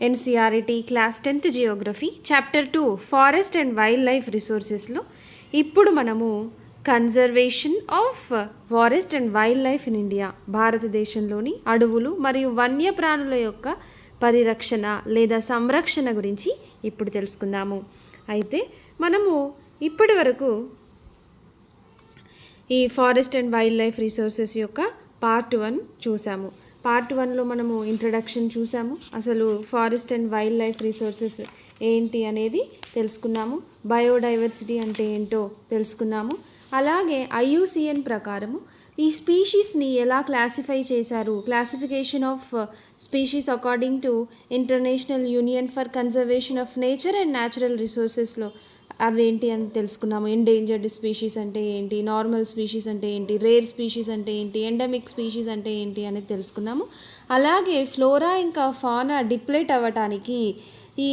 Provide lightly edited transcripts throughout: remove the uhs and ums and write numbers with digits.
NCERT class 10th geography chapter 2 forest and wildlife రిసోర్సెస్లో ఇప్పుడు మనము conservation of forest and wildlife in India, భారతదేశంలోని అడవులు మరియు వన్యప్రాణుల యొక్క పరిరక్షణ లేదా సంరక్షణ గురించి ఇప్పుడు తెలుసుకుందాము. అయితే మనము ఇప్పటి వరకు ఈ forest and wildlife resources యొక్క పార్ట్ 1 చూసాము. పార్ట్ 1లో మనము ఇంట్రడక్షన్ చూసాము, అసలు forest and wildlife resources ఏంటి అనేది తెలుసుకున్నాము, బయోడైవర్సిటీ అంటే ఏంటో తెలుసుకున్నాము. అలాగే IUCN ప్రకారము ఈ స్పీషీస్ని ఎలా క్లాసిఫై చేశారు, classification of species according to international union for conservation of nature and natural రిసోర్సెస్లో అవేంటి అని తెలుసుకున్నాము. ఎండేంజర్డ్ స్పీషీస్ అంటే ఏంటి, నార్మల్ స్పీషీస్ అంటే ఏంటి, రేర్ స్పీషీస్ అంటే ఏంటి, ఎండమిక్ స్పీషీస్ అంటే ఏంటి అనేది తెలుసుకున్నాము. అలాగే ఫ్లోరా ఇంకా ఫానా డిప్లేట్ అవ్వటానికి ఈ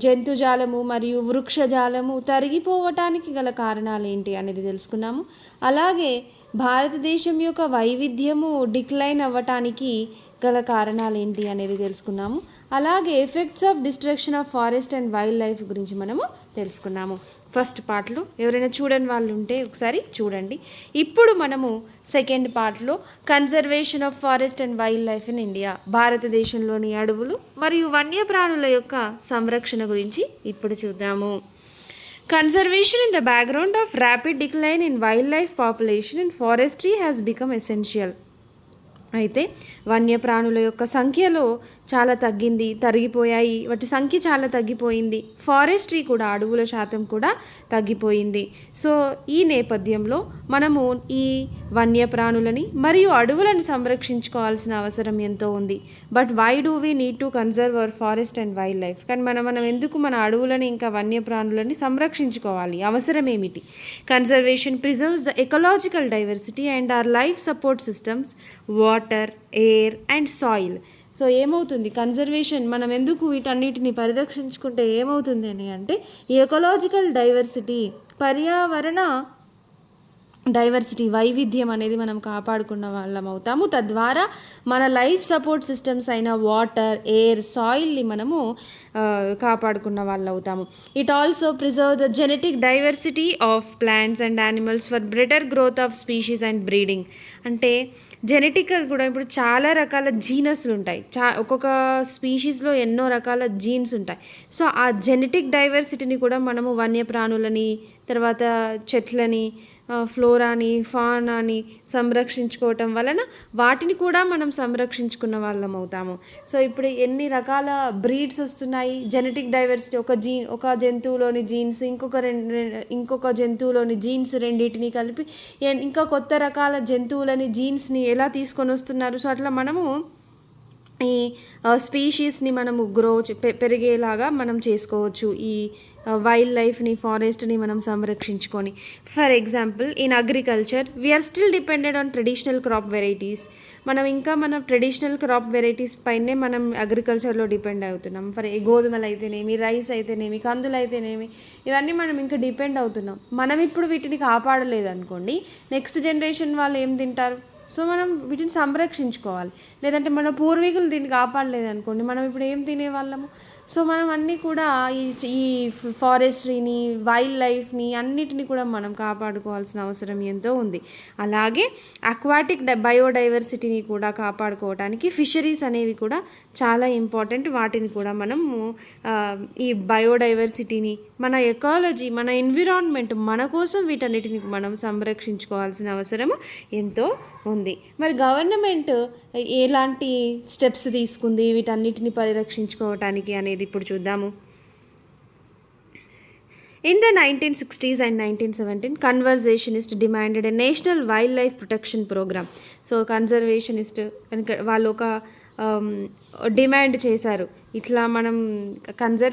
జంతుజాలము మరియు వృక్షజాలము తరిగిపోవటానికి గల కారణాలు ఏంటి అనేది తెలుసుకున్నాము. అలాగే భారతదేశం యొక్క వైవిధ్యము డిక్లైన్ అవ్వటానికి గల కారణాలు ఏంటి అనేది తెలుసుకున్నాము. అలాగే effects of destruction of forest and wild life గురించి మనము తెలుసుకున్నాము. ఫస్ట్ పార్ట్లో ఎవరైనా చూడని వాళ్ళు ఉంటే ఒకసారి చూడండి. ఇప్పుడు మనము సెకండ్ పార్ట్లో conservation of forest and wildlife in India, భారతదేశంలోని అడవులు మరియు వన్యప్రాణుల యొక్క సంరక్షణ గురించి ఇప్పుడు చూద్దాము. Conservation in the background of rapid decline in wildlife population and forestry has become essential. అయితే వన్యప్రాణుల యొక్క సంఖ్యలో చాలా తరిగిపోయాయి, వాటి సంఖ్య చాలా తగ్గిపోయింది. ఫారెస్ట్రీ కూడా, అడవుల శాతం కూడా తగ్గిపోయింది. సో ఈ నేపథ్యంలో మనము ఈ వన్యప్రాణులని మరియు అడవులను సంరక్షించుకోవాల్సిన అవసరం ఎంతో ఉంది. But why do we need to conserve our forest and wildlife? కానీ మనం ఎందుకు మన అడవులని ఇంకా వన్యప్రాణులని సంరక్షించుకోవాలి? అవసరం ఏమిటి? Conservation preserves the ecological diversity and our life support systems, water, air and soil. So ఏమవుతుంది, కన్జర్వేషన్ మనం ఎందుకు వీటన్నిటిని పరిరక్షించుకుంటే ఏమవుతుంది అని అంటే, ఈ ఎకలాజికల్ డైవర్సిటీ, పర్యావరణ డైవర్సిటీ, వైవిధ్యం అనేది మనం కాపాడుకున్న వాళ్ళం అవుతాము. తద్వారా మన లైఫ్ సపోర్ట్ సిస్టమ్స్ అయిన వాటర్, ఎయిర్, సాయిల్ని మనము కాపాడుకున్న వాళ్ళు అవుతాము. It also preserve the genetic diversity of plants and animals for better growth of species and breeding. అంటే జెనెటికల్ కూడా ఇప్పుడు చాలా రకాల జీనస్లు ఉంటాయి, ఒక్కొక్క స్పీషీస్లో ఎన్నో రకాల జీన్స్ ఉంటాయి. సో ఆ జెనెటిక్ డైవర్సిటీని కూడా మనము వన్యప్రాణులని, తర్వాత చెట్లని, ఫ్లోరాని, ఫానాని సంరక్షించుకోవటం వలన వాటిని కూడా మనం సంరక్షించుకున్న వాళ్ళం అవుతాము. సో ఇప్పుడు ఎన్ని రకాల బ్రీడ్స్ వస్తున్నాయి, జెనెటిక్ డైవర్సిటీ, ఒక జంతువులోని జీన్స్ ఇంకొక జంతువులోని జీన్స్ రెండింటిని కలిపి ఇంకా కొత్త రకాల జంతువులని జీన్స్ని ఎలా తీసుకొని వస్తున్నారు. సో అట్లా మనము ఈ స్పీషీస్ని మనము పెరిగేలాగా మనం చేసుకోవచ్చు, ఈ వైల్డ్ లైఫ్ని, ఫారెస్ట్ని మనం సంరక్షించుకొని. For example, in agriculture we're still depended on traditional crop varieties. మన ట్రెడిషనల్ క్రాప్ వెరైటీస్ పైనే మనం అగ్రికల్చర్లో డిపెండ్ అవుతున్నాం. గోధుమలు అయితేనేమి, రైస్ అయితేనేమి, కందులు అయితేనేమి, ఇవన్నీ మనం ఇంకా డిపెండ్ అవుతున్నాం. మనం ఇప్పుడు వీటిని కాపాడలేదు అనుకోండి, నెక్స్ట్ జనరేషన్ వాళ్ళు ఏం తింటారు? సో మనం వీటిని సంరక్షించుకోవాలి. లేదంటే మన పూర్వీకులు దీన్ని కాపాడలేదు అనుకోండి, మనం ఇప్పుడు ఏం తినేవాళ్ళము? సో మనం అన్నీ కూడా ఈ ఫారెస్ట్రీని, వైల్డ్ లైఫ్ని అన్నిటిని కూడా మనం కాపాడుకోవాల్సిన అవసరం ఎంతో ఉంది. అలాగే అక్వాటిక్ బయోడైవర్సిటీని కూడా కాపాడుకోవడానికి ఫిషరీస్ అనేవి కూడా చాలా ఇంపార్టెంట్. వాటిని కూడా మనము ఈ బయోడైవర్సిటీని, మన ఎకాలజీ, మన ఎన్విరాన్మెంట్, మన కోసం వీటన్నిటిని మనం సంరక్షించుకోవాల్సిన అవసరము ఎంతో ఉంది. మరి గవర్నమెంట్ ఎలాంటి స్టెప్స్ తీసుకుంది వీటన్నిటిని పరిరక్షించుకోవటానికి అనేది ఇప్పుడు చూద్దాము. In the 1960s and 1917, conservationists demanded a national wildlife protection program. So conservationist వాళ్ళు ఒక డిమాండ్ చేశారు, ఇట్లా మనం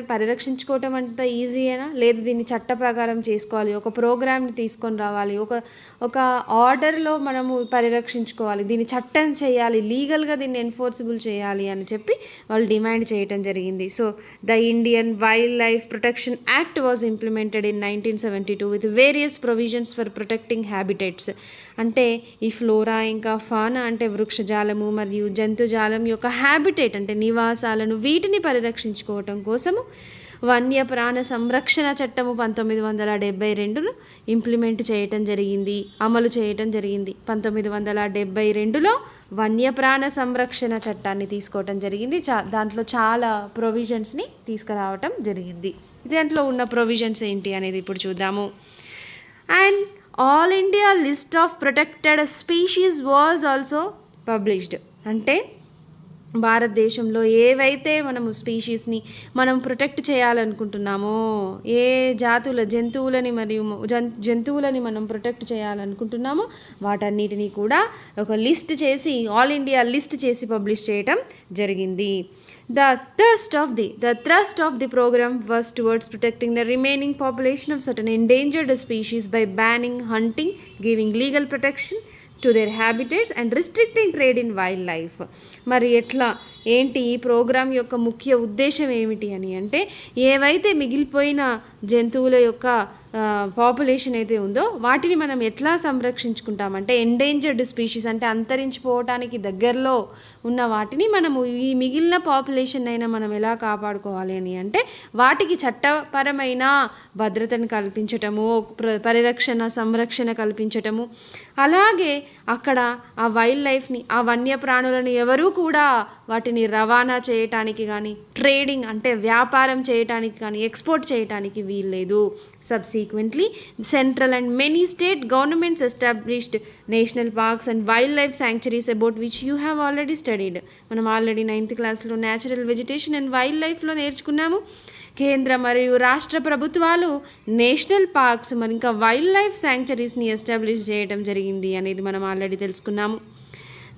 పరిరక్షించుకోవటం అంత ఈజీయేనా, లేదు దీన్ని చట్ట ప్రకారం చేసుకోవాలి, ఒక ప్రోగ్రామ్ని తీసుకొని రావాలి, ఒక ఆర్డర్లో మనము పరిరక్షించుకోవాలి, దీన్ని చట్టం చేయాలి, లీగల్గా దీన్ని ఎన్ఫోర్సిబుల్ చేయాలి అని చెప్పి వాళ్ళు డిమాండ్ చేయటం జరిగింది. So the Indian wild life protection act was implemented in 1972 with various provisions for protecting habitats. అంటే ఈ ఫ్లోరా ఇంకా ఫానా అంటే వృక్షజాలము మరియు జంతుజాలం యొక్క హ్యాబిటేట్ అంటే నివాసాలను వీటిని పరిరక్షించుకోవటం కోసము వన్యప్రాణ సంరక్షణ చట్టము 1972 ఇంప్లిమెంట్ చేయటం జరిగింది, అమలు చేయటం జరిగింది. 1972లో వన్యప్రాణ సంరక్షణ చట్టాన్ని తీసుకోవటం జరిగింది. దాంట్లో చాలా ప్రొవిజన్స్ని తీసుకురావటం జరిగింది. దాంట్లో ఉన్న ప్రొవిజన్స్ ఏంటి అనేది ఇప్పుడు చూద్దాము. And all India list of protected species was also published. అంటే భారతదేశంలో ఏవైతే మనము స్పీషీస్ని మనం ప్రొటెక్ట్ చేయాలనుకుంటున్నామో, ఏ జాతుల జంతువులని మనం ప్రొటెక్ట్ చేయాలనుకుంటున్నామో వాటన్నిటినీ కూడా ఒక లిస్ట్ చేసి ఆల్ ఇండియా లిస్ట్ చేసి పబ్లిష్ చేయటం జరిగింది. The thrust of the program was towards protecting the remaining population of certain endangered species by banning hunting, giving legal protection to their habitats and restricting trade in wildlife. మరి ఎట్లా ఏంటి ఈ programme యొక్క ముఖ్య ఉద్దేశం ఏమిటి అని అంటే, ఏవైతే మిగిలిపోయిన జంతువుల యొక్క పాపులేషన్ అయితే ఉందో వాటిని మనం ఎట్లా సంరక్షించుకుంటామంటే, ఎండేంజర్డ్ స్పీషీస్ అంటే అంతరించిపోవటానికి దగ్గరలో ఉన్న వాటిని మనము ఈ మిగిలిన పాపులేషన్ అయినా మనం ఎలా కాపాడుకోవాలి అని అంటే, వాటికి చట్టపరమైన భద్రతను కల్పించటము, పరిరక్షణ సంరక్షణ కల్పించటము, అలాగే అక్కడ ఆ వైల్డ్ లైఫ్ని, ఆ వన్యప్రాణులను ఎవరూ కూడా వాటిని రవాణా చేయటానికి కానీ, ట్రేడింగ్ అంటే వ్యాపారం చేయటానికి కానీ, ఎక్స్పోర్ట్ చేయటానికి వీల్లేదు. Subsequently, central and many state governments established national parks and wildlife sanctuaries about which you have already studied. మనం ఆల్రెడీ 9th క్లాస్లో న్యాచురల్ వెజిటేషన్ అండ్ వైల్డ్ లైఫ్లో నేర్చుకున్నాము. కేంద్ర మరియు రాష్ట్ర ప్రభుత్వాలు నేషనల్ పార్క్స్ మరి ఇంకా వైల్డ్ లైఫ్ శాంక్చురీస్ని ఎస్టాబ్లిష్ చేయడం జరిగింది అనేది మనం ఆల్రెడీ తెలుసుకున్నాము.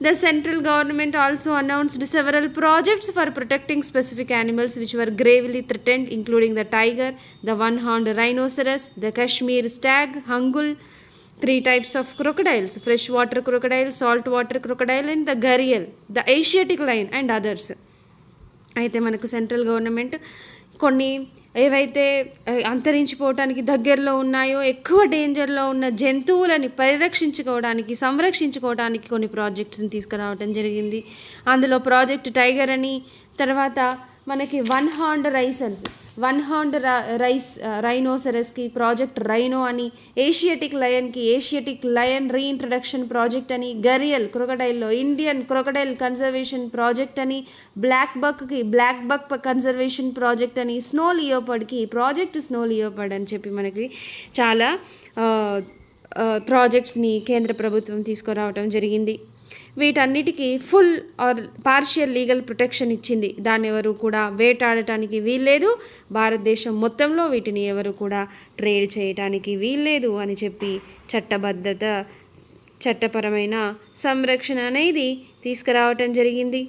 The central government also announced several projects for protecting specific animals which were gravely threatened, including the tiger, the one-horned rhinoceros, the Kashmir stag, hangul, 3 types of crocodiles, freshwater crocodile, saltwater crocodile, and the gharial, the Asiatic lion, and others. అయితే మనకు central government కొన్ని ఏవైతే అంతరించిపోవటానికి దగ్గరలో ఉన్నాయో, ఎక్కువ డేంజర్లో ఉన్న జంతువులని పరిరక్షించుకోవడానికి, సంరక్షించుకోవడానికి కొన్ని ప్రాజెక్ట్స్ని తీసుకురావడం జరిగింది. అందులో ప్రాజెక్ట్ టైగర్ అని, తర్వాత మనకి వన్ హార్న్డ్ రైనోసరస్కి ప్రాజెక్ట్ రైనో అని, ఏషియాటిక్ లయన్కి ఏషియాటిక్ లయన్ రీఇంట్రడక్షన్ ప్రాజెక్ట్ అని, గరియల్ క్రొకడైల్లో ఇండియన్ క్రొకడైల్ కన్జర్వేషన్ ప్రాజెక్ట్ అని, బ్లాక్ బక్ కన్జర్వేషన్ ప్రాజెక్ట్ అని, స్నో లియోపర్డ్కి ప్రాజెక్ట్ స్నో లియోపర్డ్ అని చెప్పి మనకి చాలా ప్రాజెక్ట్స్ని కేంద్ర ప్రభుత్వం తీసుకురావటం జరిగింది. వీటన్నిటికీ full are partial legal protection ఇచ్చింది. దాన్ని ఎవరు కూడా వేటాడటానికి వీల్లేదు, భారతదేశం మొత్తంలో వీటిని ఎవరు కూడా ట్రేడ్ చేయటానికి వీల్లేదు అని చెప్పి చట్టపరమైన సంరక్షణ అనేది తీసుకురావటం జరిగింది.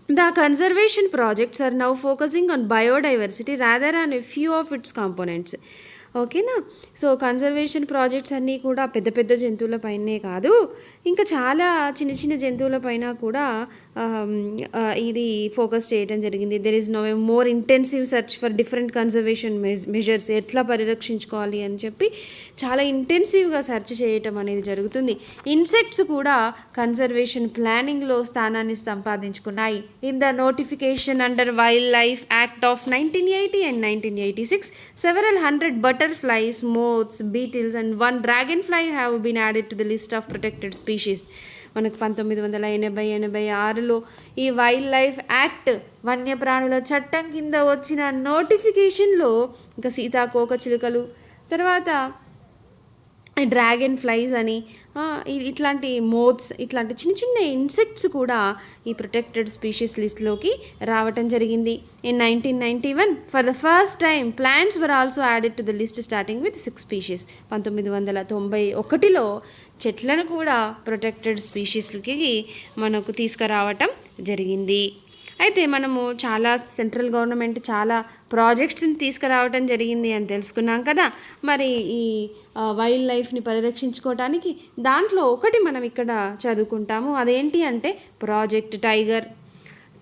The conservation projects are now focusing on biodiversity rather than a few of its components. ఓకేనా. సో కన్జర్వేషన్ ప్రాజెక్ట్స్ అన్నీ కూడా పెద్ద పెద్ద జంతువులపైనే కాదు, ఇంకా చాలా చిన్న చిన్న జంతువులపైన కూడా ఇది ఫోకస్ చేయడం జరిగింది. There is no a more intensive search for different conservation measures, ఎట్లా పరిరక్షించుకోవాలి అని చెప్పి చాలా ఇంటెన్సివ్గా సెర్చ్ చేయటం అనేది జరుగుతుంది. ఇన్సెక్ట్స్ కూడా కన్జర్వేషన్ ప్లానింగ్లో స్థానాన్ని సంపాదించుకున్నాయి. In the notification under wildlife act of 1980 and 1986, several hundred butterflies, moths, beetles and one dragonfly have been added to the list of protected species. మనకు 1986లో ఈ వైల్డ్ లైఫ్ యాక్ట్ వన్యప్రాణుల చట్టం కింద వచ్చిన నోటిఫికేషన్లో ఇంకా సీతాకోక చిలుకలు, తర్వాత డ్రాగన్ ఫ్లైస్ అని, ఇట్లాంటి మోత్స్, ఇట్లాంటి చిన్న చిన్న ఇన్సెక్ట్స్ కూడా ఈ ప్రొటెక్టెడ్ స్పీషీస్ లిస్ట్లోకి రావటం జరిగింది. In 1991 for the first time plants were also added to the list starting with 6 species. 1991లో చెట్లను కూడా ప్రొటెక్టెడ్ స్పీషీస్కి మనకు తీసుకురావటం జరిగింది. అయితే మనము చాలా సెంట్రల్ గవర్నమెంట్ చాలా ప్రాజెక్ట్స్ని తీసుకురావటం జరిగింది అని తెలుసుకున్నాం కదా. మరి ఈ వైల్డ్ లైఫ్ని పరిరక్షించుకోవటానికి దాంట్లో ఒకటి మనం ఇక్కడ చదువుకుంటాము. అదేంటి అంటే project tiger.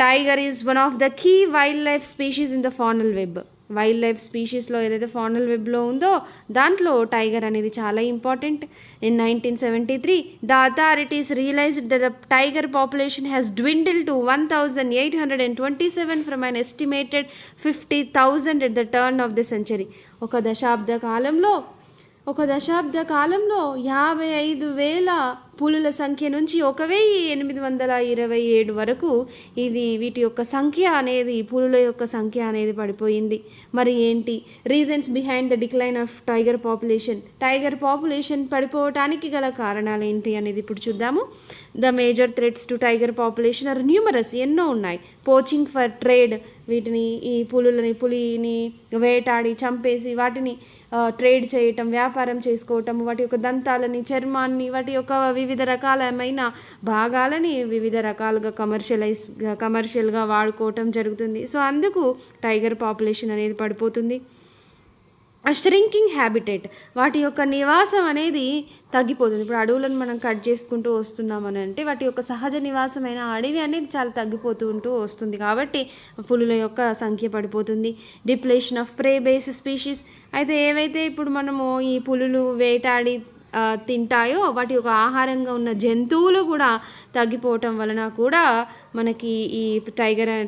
Tiger is one of the key wildlife species in the faunal web. Wildlife స్పీషీస్లో ఏదైతే ఫానల్ వెబ్లో ఉందో దాంట్లో టైగర్ అనేది చాలా important. In 1973 the authorities realised that the tiger population has dwindled to 1827 from an estimated 50,000 at the turn of the century. ఒక దశాబ్ద కాలంలో 55,000 పులుల సంఖ్య నుంచి 1,827 వరకు వీటి యొక్క సంఖ్య అనేది, పులుల యొక్క సంఖ్య అనేది పడిపోయింది. మరి ఏంటి reasons behind the decline of tiger population పడిపోవటానికి గల కారణాలు ఏంటి అనేది ఇప్పుడు చూద్దాము. The major threats to tiger population are numerous, ఎన్నో ఉన్నాయి. పోచింగ్ ఫర్ ట్రేడ్, ఈ పులిని వేటాడి చంపేసి వాటిని ట్రేడ్ చేయటం, వ్యాపారం చేసుకోవటం, వాటి యొక్క దంతాలని, చర్మాన్ని, వాటి యొక్క వివిధ రకాలమైన భాగాలని వివిధ రకాలుగా కమర్షియల్గా వాడుకోవటం జరుగుతుంది. సో అందుకు టైగర్ పాపులేషన్ అనేది పడిపోతుంది. షరింకింగ్ హ్యాబిటేట్, వాటి యొక్క నివాసం అనేది తగ్గిపోతుంది. ఇప్పుడు అడవులను మనం కట్ చేసుకుంటూ వస్తున్నామని అంటే వాటి యొక్క సహజ నివాసమైన అడవి అనేది చాలా తగ్గిపోతూ వస్తుంది, కాబట్టి పులుల యొక్క సంఖ్య పడిపోతుంది. Depletion of pray base species, అయితే ఏవైతే ఇప్పుడు మనము ఈ పులులు వేటాడి తింటాయో వాటి యొక్క ఆహారంగా ఉన్న జంతువులు కూడా తగ్గిపోవటం వలన కూడా మనకి ఈ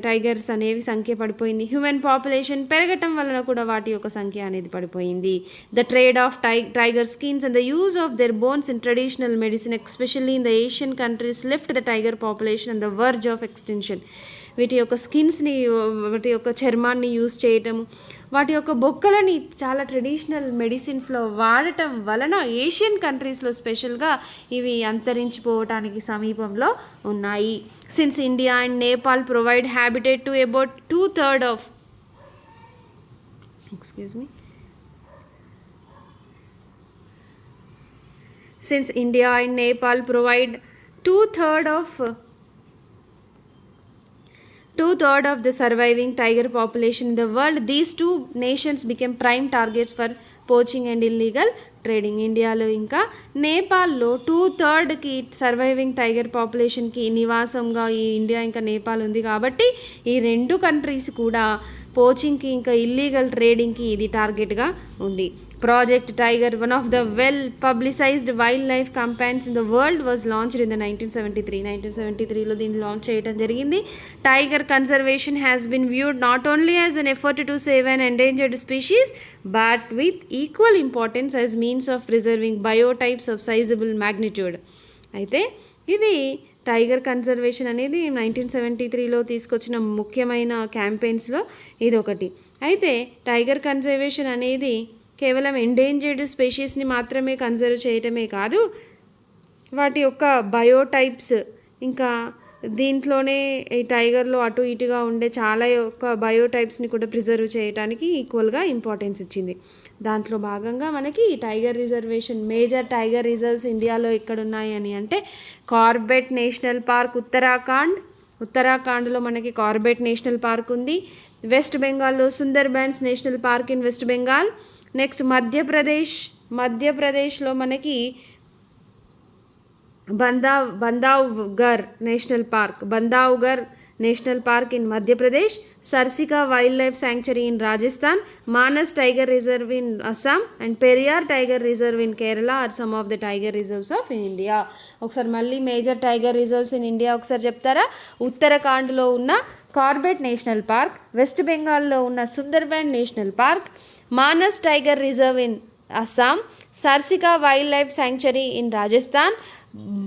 టైగర్స్ అనేవి సంఖ్య పడిపోయింది. హ్యూమన్ పాపులేషన్ పెరగటం వలన కూడా వాటి యొక్క సంఖ్య అనేది పడిపోయింది. The trade of tiger skins and the use of there bones in traditional medicine especially in the Asian countries left the tiger population and the verge of extension. వీటి యొక్క స్కిన్స్ని, వాటి యొక్క చర్మాన్ని యూజ్ చేయటము, వాటి యొక్క బొక్కలని చాలా ట్రెడిషనల్ మెడిసిన్స్లో వాడటం వలన ఏషియన్ కంట్రీస్లో స్పెషల్గా ఇవి అంతరించిపోవటానికి సమీపంలో ఉన్నాయి. Since India and Nepal provide habitat to about 2/3 of since India and Nepal provide two-thirds of the surviving tiger population in the world, these two nations became prime targets for poaching and illegal trading. ఇండియాలో ఇంకా నేపాల్లో 2/3కి surviving tiger పాపులేషన్కి నివాసంగా ఈ India ఇంకా నేపాల్ ఉంది, కాబట్టి ఈ రెండు countries కూడా పోచింగ్కి ఇంకా ఇల్లీగల్ ట్రేడింగ్కి ఇది టార్గెట్గా ఉంది. Project tiger, one of the well publicised wildlife campaigns in the world was launched in the 1973లో దీన్ని లాంచ్ చేయడం జరిగింది. Tiger conservation has been viewed not only as an effort to save an endangered species but with equal importance as means of preserving biotypes of sizeable magnitude. అయితే ఇవి tiger conservation అనేది 1973లో తీసుకొచ్చిన ముఖ్యమైన క్యాంపెయిన్స్లో ఇదొకటి. అయితే టైగర్ కన్జర్వేషన్ అనేది కేవలం endangered స్పీషీస్ని మాత్రమే కన్జర్వ్ చేయటమే కాదు, వాటి యొక్క బయోటైప్స్, ఇంకా దీంట్లోనే ఈ టైగర్లో అటు ఇటుగా ఉండే చాలా యొక్క బయోటైప్స్ని కూడా ప్రిజర్వ్ చేయడానికి ఈక్వల్గా ఇంపార్టెన్స్ ఇచ్చింది. దాంట్లో భాగంగా మనకి tiger reservation, major tiger reserves ఇండియాలో ఎక్కడున్నాయి అని అంటే కార్బెట్ నేషనల్ పార్క్ ఉత్తరాఖండ్లో మనకి కార్బెట్ నేషనల్ పార్క్ ఉంది. వెస్ట్ బెంగాల్లో Sundarbans national park in west Bengal. Next మధ్యప్రదేశ్లో మనకి Bandhavgarh national park in Madhya Pradesh. Sariska wildlife sanctuary in Rajasthan. Manas tiger reserve in Assam and Periyar tiger reserve in Kerala are some of the tiger reserves of in India. ఒకసారి మళ్ళీ major tiger reserves in India ఒకసారి చెప్తారా? ఉత్తరాఖండ్లో ఉన్న Corbett national park, west బెంగాల్లో ఉన్న Sundarban national park, Manas tiger reserve in Assam, Sariska wildlife sanctuary in Rajasthan,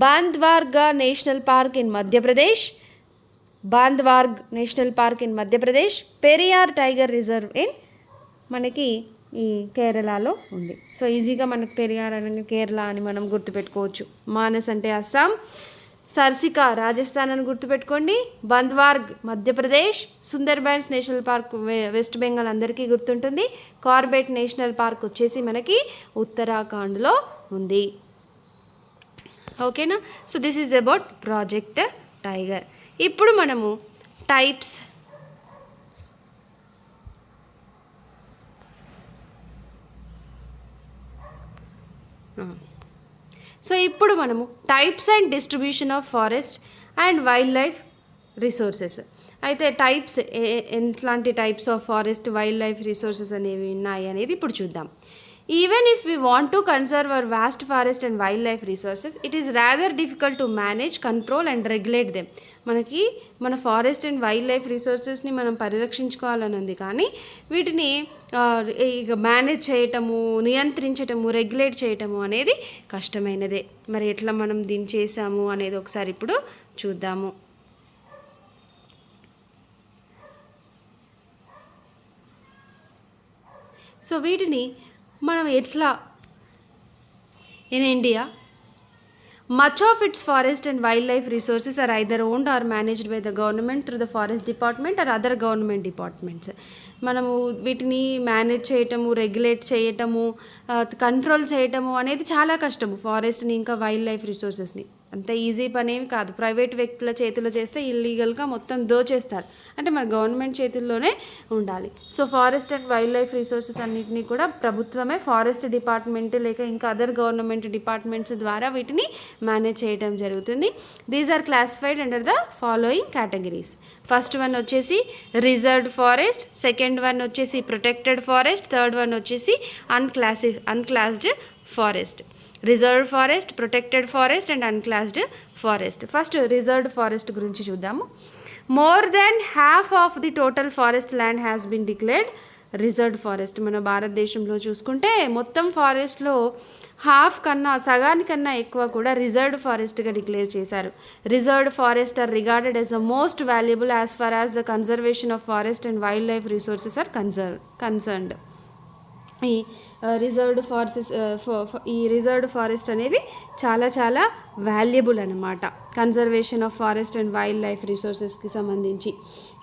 Bandhavgarh national park in Madhya Pradesh, Periyar tiger reserve in మనకి ఈ కేరళలో ఉంది. సో ఈజీగా మనకు పెరియార్ అని కేరళ అని మనం గుర్తుపెట్టుకోవచ్చు. మానస్ అంటే అస్సాం, సర్సికా రాజస్థాన్ అని గుర్తుపెట్టుకోండి, Bandhavgarh Madhya Pradesh, Sundarbans national park west Bengal అందరికీ గుర్తుంటుంది, కార్బెట్ నేషనల్ పార్క్ వచ్చేసి మనకి ఉత్తరాఖండ్లో ఉంది. ఓకేనా? So this is about Project Tiger. ఇప్పుడు మనము types and distribution of forest and wildlife resources. అయితే టైప్స్ ఎట్లాంటి types of forest wildlife resources అనేవి ఉన్నాయి అనేది ఇప్పుడు చూద్దాం. Even if we want to conserve our vast forest and wildlife resources, it is rather difficult to manage, control and regulate them. మనకి మన forest and wildlife రిసోర్సెస్ని మనం పరిరక్షించుకోవాలని ఉంది, కానీ వీటిని ఇక మేనేజ్ చేయటము, నియంత్రించటము, రెగ్యులేట్ చేయటము అనేది కష్టమైనదే. మరి ఎట్లా మనం దీన్ని చేసాము అనేది ఒకసారి ఇప్పుడు చూద్దాము. సో వీటిని మనం ఎట్లా, in India much of its forest and wildlife resources are either owned or managed by the government through the forest department or other government departments. మనము వీటిని మేనేజ్ చేయటము, రెగ్యులేట్ చేయటము, కంట్రోల్ చేయటము అనేది చాలా కష్టము. ఫారెస్ట్ని ఇంకా వైల్డ్ లైఫ్ రిసోర్సెస్ని అంత ఈజీ పనేమి కాదు. ప్రైవేట్ వ్యక్తుల చేతిలో చేస్తే ఇల్లీగల్గా మొత్తం దోచేస్తారు. అంటే మన గవర్నమెంట్ చేతుల్లోనే ఉండాలి. So forest and wildlife resources అన్నింటినీ కూడా ప్రభుత్వమే, ఫారెస్ట్ డిపార్ట్మెంట్ లేక ఇంకా అదర్ గవర్నమెంట్ డిపార్ట్మెంట్స్ ద్వారా వీటిని మేనేజ్ చేయడం జరుగుతుంది. These are classified under the following categories. First one వచ్చేసి రిజర్వ్డ్ ఫారెస్ట్, సెకండ్ వన్ వచ్చేసి ప్రొటెక్టెడ్ ఫారెస్ట్, థర్డ్ వన్ వచ్చేసి unclassed forest. Reserved forest, protected forest and unclassed forest. First reserved forest గురించి చూద్దాము. More than half of the total forest land has been declared reserved forest. మన భారతదేశంలో చూసుకుంటే మొత్తం ఫారెస్ట్లో half కన్నా, సగానికన్నా ఎక్కువ కూడా రిజర్వ్డ్ ఫారెస్ట్గా డిక్లేర్ చేశారు. Reserved forest are regarded as the most valuable as far as the conservation of forest and wildlife resources are concerned. ఈ రిజర్వ్డ్ ఫారెస్ట్ అనేవి చాలా చాలా వాల్యుబుల్ అనమాట conservation of forest and wildlife రిసోర్సెస్కి సంబంధించి.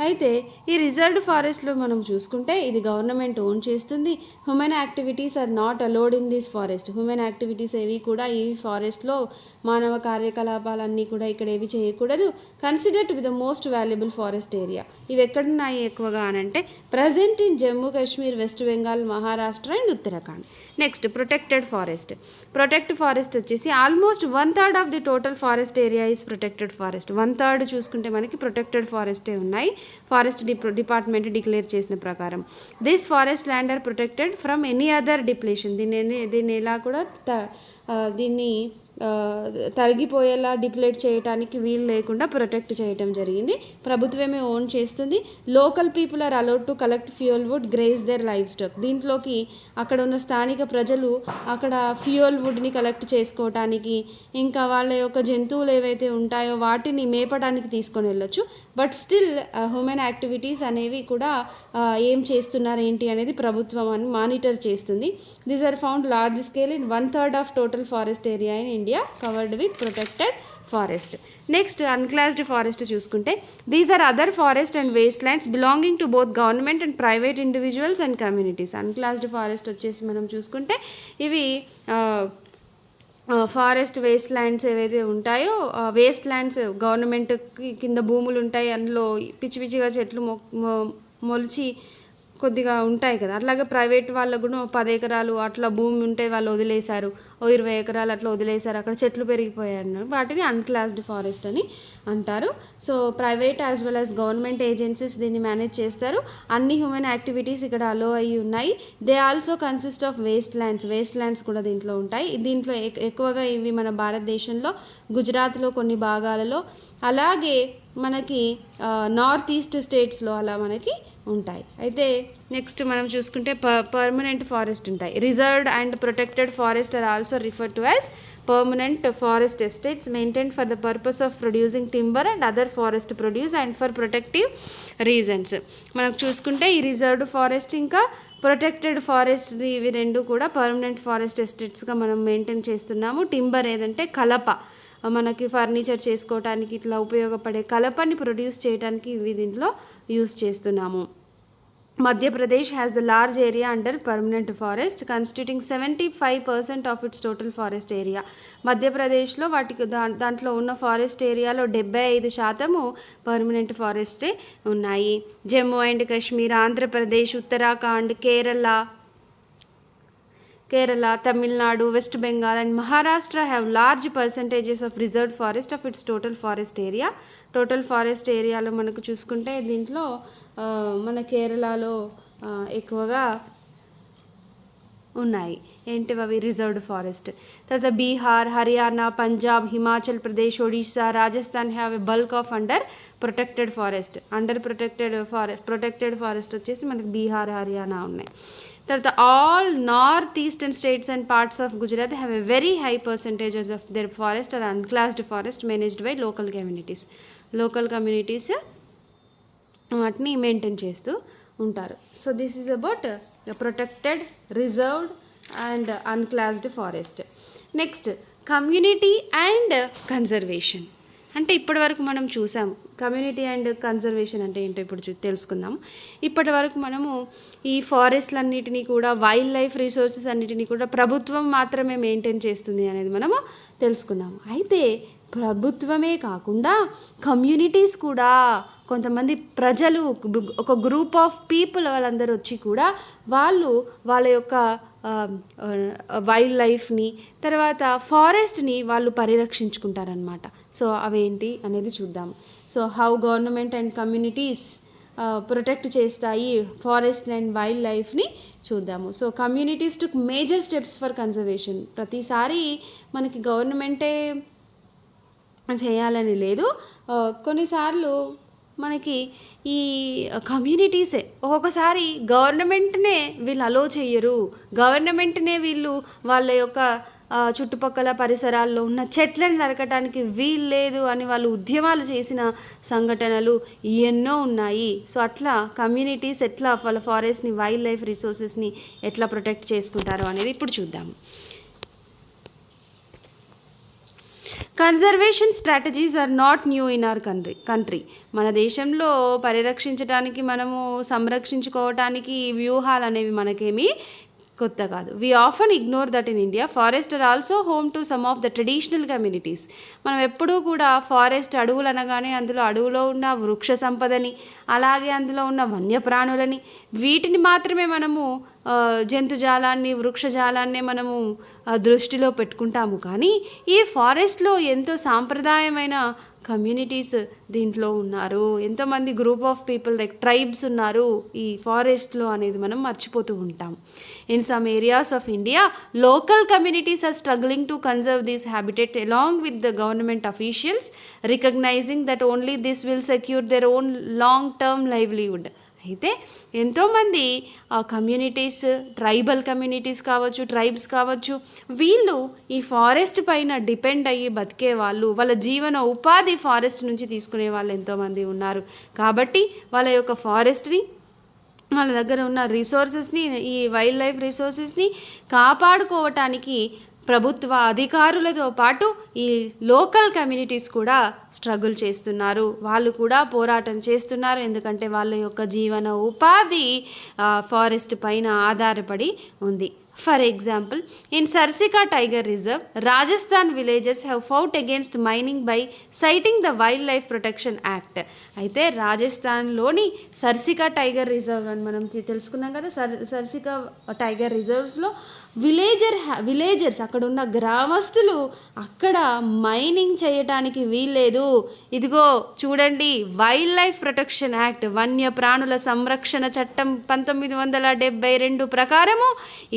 అయితే ఈ రిజర్వ్డ్ ఫారెస్ట్లో మనం చూసుకుంటే ఇది గవర్నమెంట్ ఓన్ చేస్తుంది. Human activities are not allowed in this forest. Human activities ఏవి కూడా ఈ ఫారెస్ట్లో, మానవ కార్యకలాపాలన్నీ కూడా ఇక్కడ ఏవి చేయకూడదు. Consider to be the most valuable forest area. ఇవి ఎక్కడున్నాయి ఎక్కువగా అనంటే present in Jammu Kashmir, West Bengal, Maharashtra and Uttarakhand. Next protected forest. Protect forest వచ్చేసి almost 1/3 of the total forest area is protected forest. 1/3 చూసుకుంటే మనకి ప్రొటెక్టెడ్ ఫారెస్టే ఉన్నాయి ఫారెస్ట్ డిపార్ట్మెంట్ డిక్లేర్ చేసిన ప్రకారం. This forest land are protected from any other depletion. దీన్ని ఎలా కూడా దీన్ని తరిగిపోయేలా డిప్లేట్ చేయడానికి వీలు లేకుండా ప్రొటెక్ట్ చేయడం జరిగింది. ప్రభుత్వమే ఓన్ చేస్తుంది. Local people are allowed to collect fuel wood, graze their livestock. దీంట్లోకి అక్కడ ఉన్న స్థానిక ప్రజలు అక్కడ ఫ్యూయల్ వుడ్ని కలెక్ట్ చేసుకోవటానికి, ఇంకా వాళ్ళ యొక్క జంతువులు ఏవైతే ఉంటాయో వాటిని మేపడానికి తీసుకొని వెళ్ళొచ్చు. బట్ స్టిల్ హ్యూమన్ యాక్టివిటీస్ అనేవి కూడా ఏం చేస్తున్నారు ఏంటి అనేది ప్రభుత్వం అని మానిటర్ చేస్తుంది. These are found large scale in 1/3 of total forest area in India covered with protected forest. Next unclassed forest చూసుకుంటే these are other forest and waste lands belonging to both government and private individuals and communities. Unclassed forest వచ్చేసి మనం చూసుకుంటే ఇవి forest waste lands ఏవైతే ఉంటాయో, waste lands government కింద భూములు ఉంటాయి, అందులో పిచ్చి పిచ్చిగా చెట్లు మొలిచి కొద్దిగా ఉంటాయి కదా, అట్లాగే ప్రైవేట్ వాళ్ళకు కూడా 10 ఎకరాలు అట్లా భూమి ఉంటే వాళ్ళు వదిలేశారు, 20 ఎకరాలు అట్లా వదిలేశారు, అక్కడ చెట్లు పెరిగిపోయారు, వాటిని అన్క్లాస్డ్ ఫారెస్ట్ అని అంటారు. So private as well as government agencies దీన్ని మేనేజ్ చేస్తారు. అన్ని హ్యూమన్ యాక్టివిటీస్ ఇక్కడ అలో అయ్యి ఉన్నాయి. They also consist of waste lands కూడా దీంట్లో ఉంటాయి. దీంట్లో ఎక్కువగా ఇవి మన భారతదేశంలో గుజరాత్లో కొన్ని భాగాలలో, అలాగే మనకి నార్త్ ఈస్ట్ స్టేట్స్లో అలా మనకి ఉంటాయి. అయితే నెక్స్ట్ మనం చూసుకుంటే పర్మనెంట్ ఫారెస్ట్ ఉంటాయి. Reserved and protected forest are also refer to as permanent forest estates maintained for the purpose of producing timber and other forest produce and for protective reasons. మనకు చూసుకుంటే ఈ రిజర్వ్డ్ ఫారెస్ట్ ఇంకా protected forest ఇవి రెండు కూడా permanent forest ఎస్టేట్స్గా మనం maintain చేస్తున్నాము. Timber ఏదంటే కలప, మనకి ఫర్నిచర్ చేసుకోవడానికి ఇట్లా ఉపయోగపడే కలపని ప్రొడ్యూస్ చేయడానికి ఇవి దీంట్లో యూజ్ చేస్తున్నాము. Madhya Pradesh has the large area under permanent forest constituting 75% of its total forest area. మధ్యప్రదేశ్లో వాటికి దాంట్లో ఉన్న ఫారెస్ట్ ఏరియాలో 75% పర్మనెంట్ ఫారెస్టే ఉన్నాయి. Jammu and Kashmir, Andhra Pradesh, Uttarakhand, Kerala, Tamil Nadu, West Bengal and Maharashtra have large percentages of reserved forest of its total forest area. Total forest ఏరియాలో మనకు చూసుకుంటే దీంట్లో మన కేరళలో ఎక్కువగా ఉన్నాయి. ఏంటివి అవి? Reserved forest. తర్వాత Bihar, Haryana, Punjab, Himachal Pradesh, Odisha, Rajasthan have a bulk of under protected forest. Protected forest వచ్చేసి మనకి బీహార్, హర్యానా ఉన్నాయి. తర్వాత all north eastern states and parts of Gujarat have a very high percentages of their forest are unclassed forest managed by local communities వాటిని maintain చేస్తూ ఉంటారు. So this is about protected, reserved and unclassed forest. Next community and conservation. అంటే ఇప్పటి వరకు మనం చూసాము community and conservation అంటే ఏంటో ఇప్పుడు తెలుసుకుందాము. ఇప్పటి వరకు మనము ఈ ఫారెస్ట్లన్నిటినీ కూడా, వైల్డ్ లైఫ్ రిసోర్సెస్ అన్నిటినీ కూడా ప్రభుత్వం మాత్రమే మెయింటైన్ చేస్తుంది అనేది మనము తెలుసుకున్నాము. అయితే ప్రభుత్వమే కాకుండా కమ్యూనిటీస్ కూడా, కొంతమంది ప్రజలు, ఒక గ్రూప్ ఆఫ్ పీపుల్ వాళ్ళందరూ వచ్చి కూడా వాళ్ళ యొక్క వైల్డ్ లైఫ్ని, తర్వాత ఫారెస్ట్ని వాళ్ళు పరిరక్షించుకుంటారనమాట. సో అవేంటి అనేది చూద్దాము. So how government and communities protect చేస్తాయి ఫారెస్ట్ అండ్ వైల్డ్ లైఫ్ని చూద్దాము. So communities took major steps for conservation. ప్రతిసారి మనకి గవర్నమెంటే చేయాలని లేదు. కొన్నిసార్లు మనకి ఈ కమ్యూనిటీసే ఒక్కొక్కసారి గవర్నమెంట్నే వీళ్ళు అలో చెయ్యరు, గవర్నమెంట్నే వీళ్ళు వాళ్ళ యొక్క చుట్టుపక్కల పరిసరాల్లో ఉన్న చెట్లను నరకటానికి వీలు లేదు అని వాళ్ళు ఉద్యమాలు చేసిన సంఘటనలు ఎన్నో ఉన్నాయి. సో అట్లా కమ్యూనిటీస్ ఎట్లా వాళ్ళ ఫారెస్ట్ని, వైల్డ్ లైఫ్ రిసోర్సెస్ని ఎట్లా ప్రొటెక్ట్ చేసుకుంటారో అనేది ఇప్పుడు చూద్దాము. Conservation strategies are not new in our country. మన దేశంలో పరిరక్షించడానికి, మనము సంరక్షించుకోవటానికి వ్యూహాలు అనేవి మనకేమీ కొత్త కాదు. We often ignore that in India forest are also home to some of the traditional communities. మనం ఎప్పుడూ కూడా ఫారెస్ట్, అడవులు అనగానే అందులో అడవులో ఉన్న వృక్ష సంపదని, అలాగే అందులో ఉన్న వన్యప్రాణులని, వీటిని మాత్రమే మనము జంతుజాలాన్ని, వృక్షజాలాన్నే మనము దృష్టిలో పెట్టుకుంటాము. కానీ ఈ ఫారెస్ట్లో ఎంతో సాంప్రదాయమైన కమ్యూనిటీస్ దీంట్లో ఉన్నారు, ఎంతోమంది group of people like tribes ఉన్నారు ఈ ఫారెస్ట్లో అనేది మనం మర్చిపోతూ ఉంటాం. In some areas of India local communities are struggling to conserve this habitat along with the government officials, recognising that only this will secure their own long term livelihood. అయితే ఎంతోమంది communities, tribal communities కావచ్చు, tribes కావచ్చు, వీళ్ళు ఈ forest పైన depend అయ్యి బతికే వాళ్ళు, వాళ్ళ జీవన ఉపాధి ఫారెస్ట్ నుంచి తీసుకునే వాళ్ళు ఎంతోమంది ఉన్నారు. కాబట్టి వాళ్ళ యొక్క ఫారెస్ట్ని, వాళ్ళ దగ్గర ఉన్న రిసోర్సెస్ని, ఈ వైల్డ్ లైఫ్ రిసోర్సెస్ని కాపాడుకోవటానికి ప్రభుత్వ అధికారులతో పాటు ఈ లోకల్ కమ్యూనిటీస్ కూడా స్ట్రగుల్ చేస్తున్నారు, వాళ్ళు కూడా పోరాటం చేస్తున్నారు. ఎందుకంటే వాళ్ళ యొక్క జీవన ఉపాధి ఫారెస్ట్ పైన ఆధారపడి ఉంది. For example, in Sarsika Tiger Reserve, Rajasthan villagers have fought against mining by citing the Wildlife Protection Act. అయితే రాజస్థాన్లోని సర్సికా టైగర్ రిజర్వ్ అని మనం తెలుసుకున్నాం కదా. సర్సికా టైగర్ రిజర్వ్స్లో విలేజర్స్ అక్కడ ఉన్న గ్రామస్తులు అక్కడ మైనింగ్ చేయటానికి వీల్లేదు. ఇదిగో చూడండి, వైల్డ్ లైఫ్ ప్రొటెక్షన్ యాక్ట్, వన్యప్రాణుల సంరక్షణ చట్టం 1972 ప్రకారము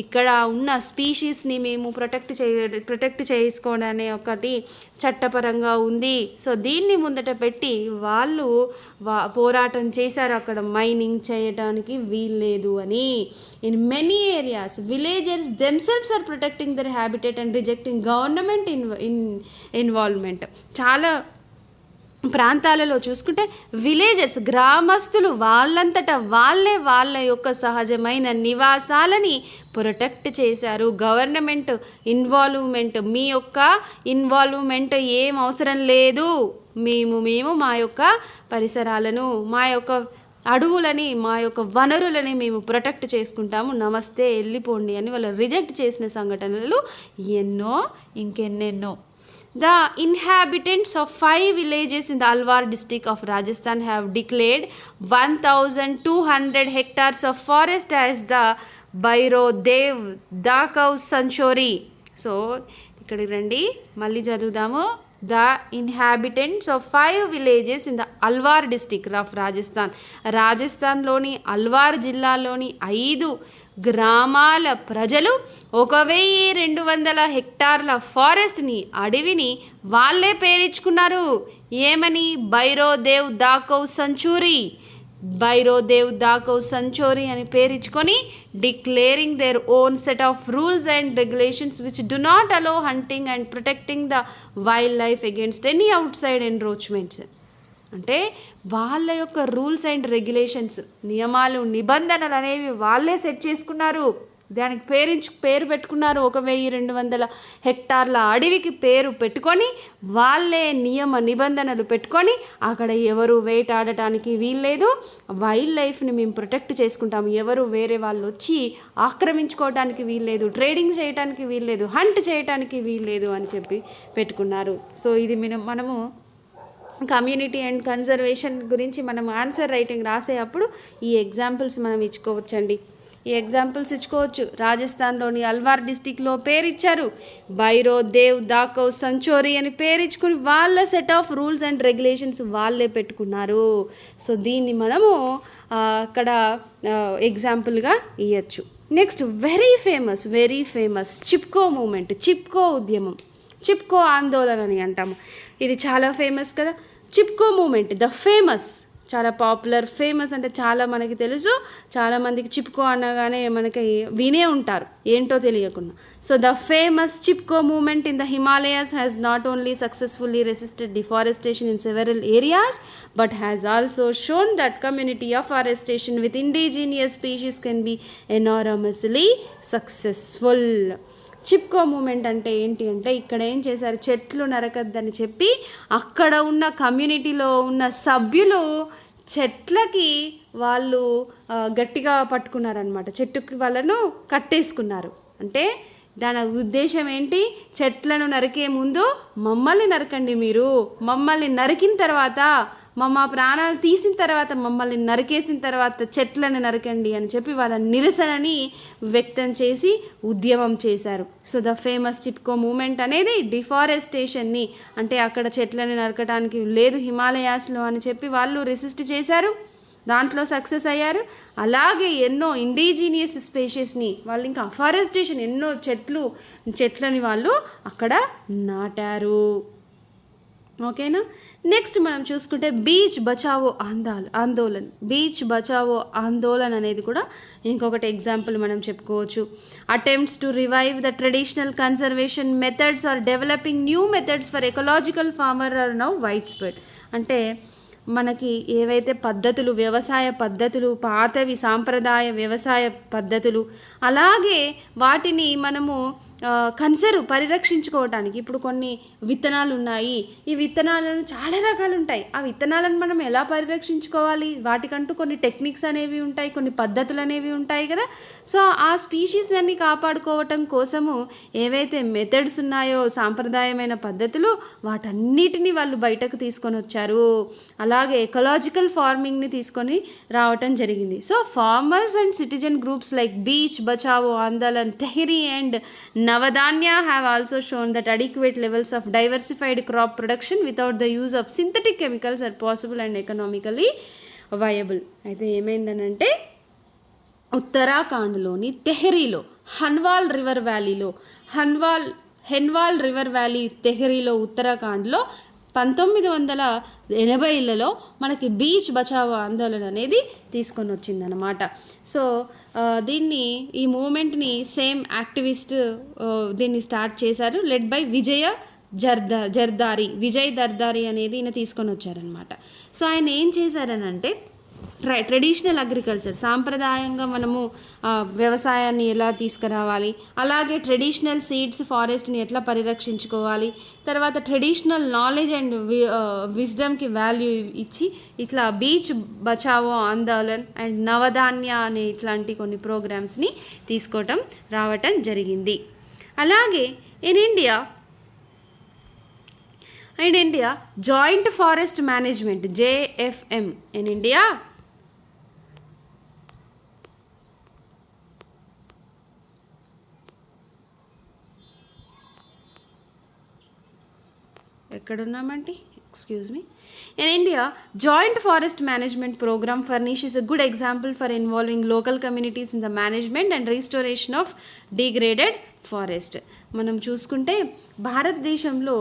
ఇక్కడ ఉన్న స్పీషీస్ని మేము ప్రొటెక్ట్ చేసుకోవడనే ఒకటి చట్టపరంగా ఉంది. సో దీన్ని ముందట పెట్టి వాళ్ళు పోరాటం చేశారు, అక్కడ మైనింగ్ చేయడానికి వీల్లేదు అని. In many areas villagers themselves are protecting their habitat and rejecting government involvement. చాలా ప్రాంతాలలో చూసుకుంటే విలేజర్స్, గ్రామస్తులు వాళ్ళంతటా వాళ్ళ యొక్క సహజమైన నివాసాలని ప్రొటెక్ట్ చేశారు. గవర్నమెంట్ ఇన్వాల్వ్మెంట్, మీ యొక్క ఇన్వాల్వ్మెంట్ ఏం అవసరం లేదు, మేము మా యొక్క పరిసరాలను, మా యొక్క అడవులని, మా యొక్క వనరులని మేము ప్రొటెక్ట్ చేసుకుంటాము, నమస్తే వెళ్ళిపోండి అని వాళ్ళు రిజెక్ట్ చేసిన సంఘటనలు ఎన్నో, ఇంకెన్నెన్నో. The inhabitants of 5 villages in the Alwar district of Rajasthan have declared 1,200 hectares of forest as the Bhairodev Dakav Sonchuri. So ఇక్కడికి రండి, మళ్ళీ చదువుదాము. The inhabitants of 5 villages in the Alwar district of Rajasthan. రాజస్థాన్లోని అల్వార్ జిల్లాలోని 5 గ్రామాల ప్రజలు 1200 హెక్టార్ల ఫారెస్ట్ని, అడవిని వాళ్ళే పేరిచ్చుకున్నారు. ఏమని? భైరోదేవ్ దాకవ్ సంచూరి. భైరోదేవ్ దాకవ్ సంచోరి అని పేరిచ్చుకొని declaring their own set of rules and regulations which do not allow hunting and protecting the wildlife against any outside encroachments. అంటే వాళ్ళ యొక్క రూల్స్ అండ్ రెగ్యులేషన్స్, నియమాలు, నిబంధనలు అనేవి వాళ్ళే సెట్ చేసుకున్నారు. దానికి పేరు పెట్టుకున్నారు. 1200 హెక్టార్ల అడవికి పేరు పెట్టుకొని వాళ్ళే నియమ నిబంధనలు పెట్టుకొని అక్కడ ఎవరు వేటాడటానికి వీల్లేదు, వైల్డ్ లైఫ్ని మేము ప్రొటెక్ట్ చేసుకుంటాము, ఎవరు వేరే వాళ్ళు వచ్చి ఆక్రమించుకోవడానికి వీల్లేదు, ట్రేడింగ్ చేయడానికి వీల్లేదు, హంట్ చేయడానికి వీల్లేదు అని చెప్పి పెట్టుకున్నారు. సో ఇది మనము కమ్యూనిటీ అండ్ కన్జర్వేషన్ గురించి మనం ఆన్సర్ రైటింగ్ రాసేటప్పుడు ఈ ఎగ్జాంపుల్స్ మనం ఇచ్చుకోవచ్చండి. ఈ ఎగ్జాంపుల్స్ ఇచ్చుకోవచ్చు. రాజస్థాన్లోని అల్వార్ డిస్టిక్లో పేరు ఇచ్చారు, భైరోదేవ్ దాకవ్ సంచోరి అని పేరు ఇచ్చుకుని వాళ్ళ set of rules and regulations వాళ్ళే పెట్టుకున్నారు. సో దీన్ని మనము అక్కడ ఎగ్జాంపుల్గా ఇవ్వచ్చు. Next very famous Chipko movement, Chipko ఉద్యమం, చిప్కో ఆందోళన అని అంటాము. ఇది చాలా ఫేమస్ కదా. చిప్కో మూమెంట్ ద ఫేమస్, చాలా పాపులర్. ఫేమస్ అంటే చాలా మనకి తెలుసు, చాలామందికి చిప్కో అనగానే మనకి వినే ఉంటారు ఏంటో తెలియకుండా. So the famous Chipko movement in the Himalayas has not only successfully resisted deforestation in several areas but has also shown that community afforestation with indigenous species can be enormously successful. Chipko movement అంటే ఏంటి అంటే, ఇక్కడ ఏం చేశారు, చెట్లు నరకద్దని చెప్పి అక్కడ ఉన్న కమ్యూనిటీలో ఉన్న సభ్యులు చెట్లకి వాళ్ళు గట్టిగా పట్టుకున్నారనమాట, చెట్టుకి వాళ్ళను కట్టేసుకున్నారు. అంటే దాని ఉద్దేశం ఏంటి, చెట్లను నరికే ముందు మమ్మల్ని నరకండి, మీరు మమ్మల్ని నరికిన తర్వాత మా ప్రాణాలు తీసిన తర్వాత మమ్మల్ని నరికేసిన తర్వాత చెట్లను నరకండి అని చెప్పి వాళ్ళ నిరసనని వ్యక్తం చేసి ఉద్యమం చేశారు. So the famous Chipko movement అనేది డిఫారెస్టేషన్ని, అంటే అక్కడ చెట్లను నరకడానికి లేదు హిమాలయాస్లో అని చెప్పి వాళ్ళు రెసిస్ట్ చేశారు, దాంట్లో సక్సెస్ అయ్యారు. అలాగే ఎన్నో ఇండిజీనియస్ స్పీషీస్ని వాళ్ళు, ఇంకా అఫారెస్టేషన్, ఎన్నో చెట్లని వాళ్ళు అక్కడ నాటారు. ఓకేనా. నెక్స్ట్ మనం చూసుకుంటే బీచ్ బచావో ఆందోళన్. బీచ్ బచావో ఆందోళన్ అనేది కూడా ఇంకొకటి ఎగ్జాంపుల్ మనం చెప్పుకోవచ్చు. Attempts to revive the traditional conservation methods or developing new methods for ecological farmer are now wide spread. అంటే మనకి ఏవైతే పద్ధతులు, వ్యవసాయ పద్ధతులు, పాతవి సాంప్రదాయ వ్యవసాయ పద్ధతులు, అలాగే వాటిని మనము పరిరక్షించుకోవటానికి ఇప్పుడు కొన్ని విత్తనాలు ఉన్నాయి. ఈ విత్తనాలను చాలా రకాలు ఉంటాయి. ఆ విత్తనాలను మనం ఎలా పరిరక్షించుకోవాలి, వాటికంటూ కొన్ని టెక్నిక్స్ అనేవి ఉంటాయి, కొన్ని పద్ధతులు అనేవి ఉంటాయి కదా. సో ఆ స్పీషీస్ అన్ని కాపాడుకోవటం కోసము ఏవైతే మెథడ్స్ ఉన్నాయో, సాంప్రదాయమైన పద్ధతులు, వాటన్నిటిని వాళ్ళు బయటకు తీసుకొని వచ్చారు. అలాగే ఎకలాజికల్ ఫార్మింగ్ని తీసుకొని రావటం జరిగింది. So farmers and citizen groups like beach Bachao Andolan, Tehri and Navadanya have also shown that adequate levels of diversified crop production without the use of synthetic chemicals are possible and economically viable. అయితే ఏమైందనంటే ఉత్తరాఖండ్లోని తెహ్రీలో, హన్వాల్ river valley తెహ్రీలో, ఉత్తరాఖండ్లో 1980లలో మనకి beach Bachao ఆందోళన అనేది తీసుకొని వచ్చిందనమాట. So ఈ మూమెంట్ని same activist దీన్ని స్టార్ట్ చేశారు, లెడ్ బై విజయ్ దర్దారి అనేది ఈయన తీసుకొని వచ్చారనమాట. సో ఆయన ఏం చేశారనంటే ట్రెడిషనల్ అగ్రికల్చర్, సాంప్రదాయంగా మనము వ్యవసాయాన్ని ఎలా తీసుకురావాలి, అలాగే ట్రెడిషనల్ సీడ్స్, ఫారెస్ట్ని ఎట్లా పరిరక్షించుకోవాలి, తర్వాత ట్రెడిషనల్ నాలెడ్జ్ అండ్ విజ్డమ్కి వాల్యూ ఇచ్చి ఇట్లా బీచ్ బచావో ఆందోళన్ అండ్ నవధాన్య అనే ఇట్లాంటి కొన్ని ప్రోగ్రామ్స్ని రావటం జరిగింది. అలాగే in India joint forest management JFM in India ఎక్కడున్నామండి, excuse me. In India, joint forest management program furnishes a good example for involving local communities in the management and restoration of degraded forest. మనం చూసుకుంటే భారతదేశంలో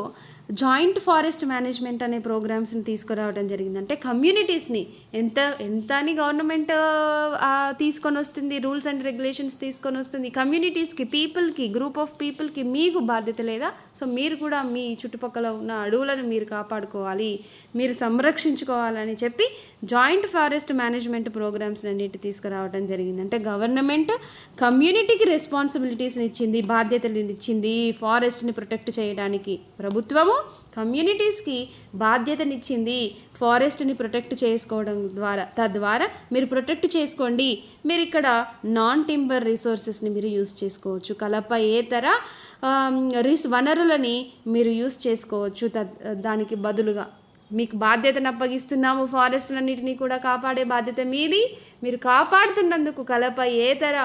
joint forest management అనే ప్రోగ్రామ్స్ని తీసుకురావడం జరిగింది. అంటే కమ్యూనిటీస్ని ఎంత అని గవర్నమెంట్ తీసుకొని వస్తుంది, రూల్స్ అండ్ రెగ్యులేషన్స్ తీసుకొని వస్తుంది. కమ్యూనిటీస్కి, పీపుల్కి, గ్రూప్ ఆఫ్ పీపుల్కి మీకు బాధ్యత లేదా? సో మీరు కూడా మీ చుట్టుపక్కల ఉన్న అడవులను మీరు కాపాడుకోవాలి, మీరు సంరక్షించుకోవాలని చెప్పి జాయింట్ ఫారెస్ట్ మేనేజ్మెంట్ ప్రోగ్రామ్స్ అన్నిటి తీసుకురావడం జరిగింది. అంటే గవర్నమెంట్ కమ్యూనిటీకి రెస్పాన్సిబిలిటీస్ని ఇచ్చింది, బాధ్యతలు ఇచ్చింది ఫారెస్ట్ని ప్రొటెక్ట్ చేయడానికి. ప్రభుత్వము కమ్యూనిటీస్కి బాధ్యతనిచ్చింది ఫారెస్ట్ని ప్రొటెక్ట్ చేసుకోవడం ద్వారా. తద్వారా మీరు ప్రొటెక్ట్ చేసుకోండి, మీరు ఇక్కడ నాన్ టింబర్ రిసోర్సెస్ని మీరు యూజ్ చేసుకోవచ్చు, కలపయేతర వనరులని మీరు యూజ్ చేసుకోవచ్చు. దానికి బదులుగా మీకు బాధ్యతను అప్పగిస్తున్నాము, ఫారెస్ట్లన్నిటినీ కూడా కాపాడే బాధ్యత మీది. మీరు కాపాడుతున్నందుకు కలపయేతర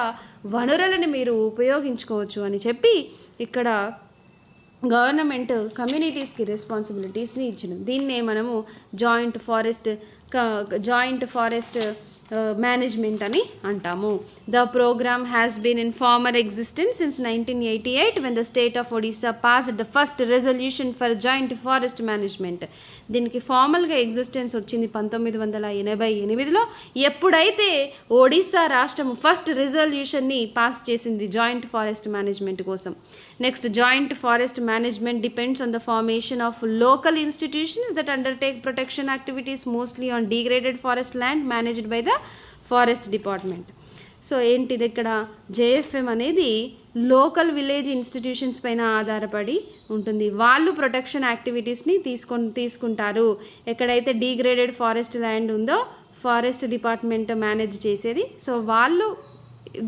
వనరులను మీరు ఉపయోగించుకోవచ్చు అని చెప్పి ఇక్కడ గవర్నమెంట్ కమ్యూనిటీస్కి రెస్పాన్సిబిలిటీస్ని ఇచ్చిన దీన్నే మనము జాయింట్ ఫారెస్ట్ మేనేజ్మెంట్ అని అంటాము. The program has been in former existence since 1988 when the state of Odisha passed the first resolution for joint forest management. దీనికి ఫార్మల్గా ఎగ్జిస్టెన్స్ వచ్చింది 1988లో, ఎప్పుడైతే ఒడిస్సా రాష్ట్రము ఫస్ట్ రిజల్యూషన్ని పాస్ చేసింది జాయింట్ ఫారెస్ట్ మేనేజ్మెంట్ కోసం. Next, joint forest management depends on the formation of local institutions that undertake protection activities mostly on degraded forest land managed by the forest department. So ఏంటిది, ఇక్కడ JFM అనేది local village institutions పైన ఆధారపడి ఉంటుంది. వాళ్ళు protection యాక్టివిటీస్ని తీసుకుంటారు. ఎక్కడైతే degraded forest land ఉందో ఫారెస్ట్ డిపార్ట్మెంట్ మేనేజ్ చేసేది. సో వాళ్ళు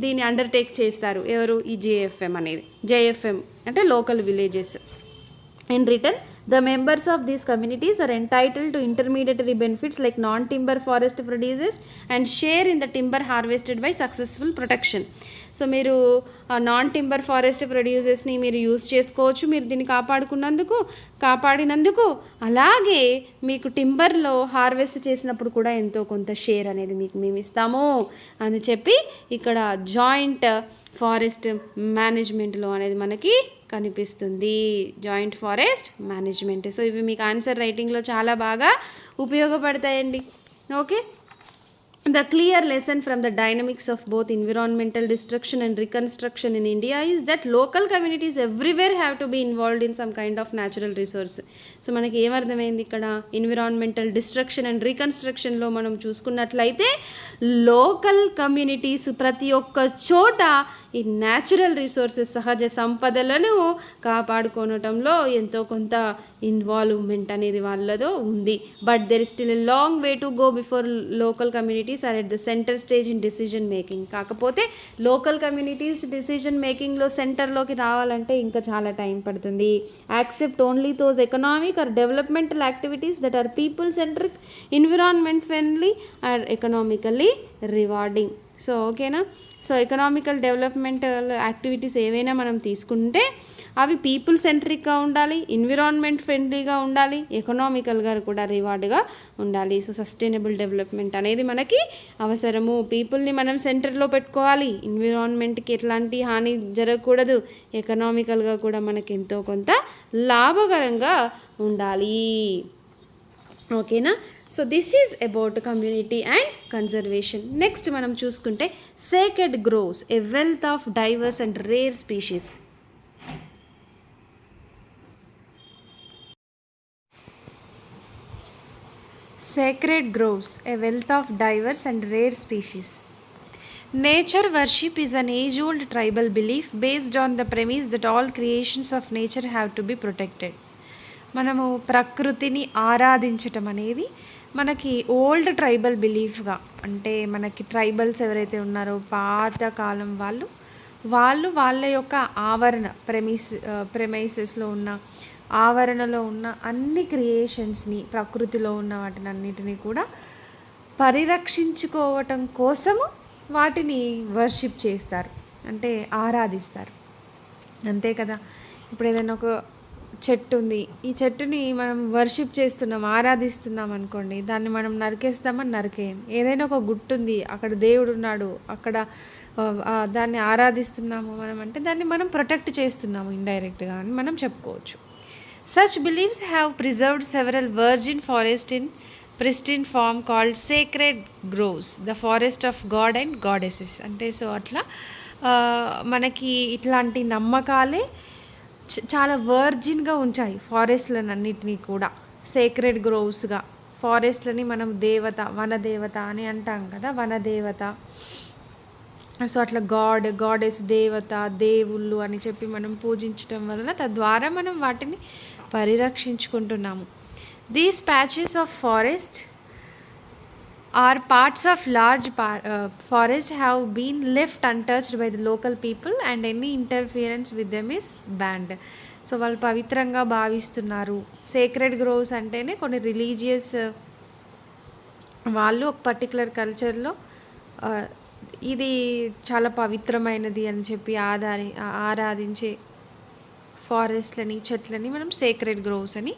దీన్ని అండర్టేక్ చేస్తారు. ఎవరు? ఈ జేఎఫ్ఎం అనేది. జేఎఫ్ఎం అంటే local villages. In return, the members of these communities are entitled to intermediary benefits like non-timber forest produces and share in the timber harvested by successful protection. So మీరు non timber forest ప్రొడ్యూసెస్ని మీరు use చేసుకోవచ్చు, మీరు దీన్ని కాపాడినందుకు. అలాగే మీకు టింబర్లో harvest చేసినప్పుడు కూడా ఎంతో కొంత షేర్ అనేది మీకు మేము ఇస్తాము అని చెప్పి ఇక్కడ జాయింట్ ఫారెస్ట్ మేనేజ్మెంట్లో అనేది మనకి కనిపిస్తుంది. Joint forest management. సో ఇవి మీకు ఆన్సర్ రైటింగ్లో చాలా బాగా ఉపయోగపడతాయండి. Okay. The clear lesson from the dynamics of both environmental destruction and reconstruction in India is that local communities everywhere have to be involved in some kind of natural resource. So మనకి ఏమర్థమైంది ఇక్కడ? Environmental destruction and రీకన్స్ట్రక్షన్లో మనం చూసుకున్నట్లయితే local communities ప్రతి ఒక్క చోట ఈ natural resources, సహజ సంపదలను కాపాడుకోవటంలో ఎంతో కొంత ఇన్వాల్వ్మెంట్ అనేది వాళ్ళదో ఉంది. But there is still a long way to go before local communities are at the center stage in decision making. కాకపోతే లోకల్ కమ్యూనిటీస్ డిసిజన్ మేకింగ్లో సెంటర్లోకి రావాలంటే ఇంకా చాలా టైం పడుతుంది. Accept only those economic or developmental activities that are people centric, environment friendly or economically rewarding. So ఓకేనా? So economical developmental activities ఏవైనా మనం తీసుకుంటే అవి పీపుల్ సెంట్రిక్గా ఉండాలి, ఎన్విరాన్మెంట్ ఫ్రెండ్లీగా ఉండాలి, ఎకనామికల్గా కూడా రివార్డ్గా ఉండాలి. సో సస్టైనబుల్ డెవలప్మెంట్ అనేది మనకి అవసరము. పీపుల్ని మనం సెంటర్లో పెట్టుకోవాలి, ఎన్విరాన్మెంట్కి ఎట్లాంటి హాని జరగకూడదు, ఎకనామికల్గా కూడా మనకి ఎంతో కొంత లాభకరంగా ఉండాలి. ఓకేనా? So this is about community and conservation. Next మనం చూసుకుంటే sacred groves A wealth of divorce and rare species. Sacred groves, a wealth of diverse and rare species. Nature worship is an age-old tribal belief based on the premise that all creations of nature have to be protected. మనము ప్రకృతిని ఆరాధించటం అనేది మనకి old tribal బిలీఫ్గా, అంటే మనకి tribals ఎవరైతే ఉన్నారో పాతకాలం వాళ్ళు వాళ్ళ యొక్క ఆవరణ ప్రెమైసెస్లో ఉన్న ఆవరణలో ఉన్న అన్ని క్రియేషన్స్ని, ప్రకృతిలో ఉన్న వాటిని అన్నిటినీ కూడా పరిరక్షించుకోవటం కోసము వాటిని వర్షిప్ చేస్తారు, అంటే ఆరాధిస్తారు. అంతే కదా. ఇప్పుడు ఏదైనా ఒక చెట్టు ఉంది, ఈ చెట్టుని మనం వర్షిప్ చేస్తున్నాం, ఆరాధిస్తున్నాం అనుకోండి, దాన్ని మనం నరికేస్తామని నరికేయం. ఏదైనా ఒక గుట్టు ఉంది, అక్కడ దేవుడు ఉన్నాడు, అక్కడ దాన్ని ఆరాధిస్తున్నాము మనం అంటే దాన్ని మనం ప్రొటెక్ట్ చేస్తున్నాము ఇండైరెక్ట్గా అని మనం చెప్పుకోవచ్చు. Such beliefs have preserved several virgin forest in pristine form called sacred groves, the forest of god and goddesses. అంటే సో అట్లా మనకి ఇట్లాంటి నమ్మకాలే చాలా వర్జిన్గా ఉంచాయి ఫారెస్ట్లనన్నిటినీ కూడా, సేక్రెడ్ గ్రోవ్స్గా. ఫారెస్ట్లని మనం దేవత, వనదేవత అని అంటాం కదా, వనదేవత. సో అట్లా గాడెస్, దేవత, దేవుళ్ళు అని చెప్పి మనం పూజించటం వలన తద్వారా మనం వాటిని పరిరక్షించుకుంటున్నాము. These patches of forest are parts of large forest have been left untouched by the local people and any interference with them is banned. So వాళ్ళు పవిత్రంగా భావిస్తున్నారు. సేక్రెడ్ గ్రోవ్స్ అంటేనే కొన్ని రిలీజియస్ వాళ్ళు ఒక పర్టికులర్ కల్చర్లో ఇది చాలా పవిత్రమైనది అని చెప్పి ఆరాధించే ఫారెస్ట్లని, చెట్లని మనం సేక్రెడ్ గ్రోవ్స్ అని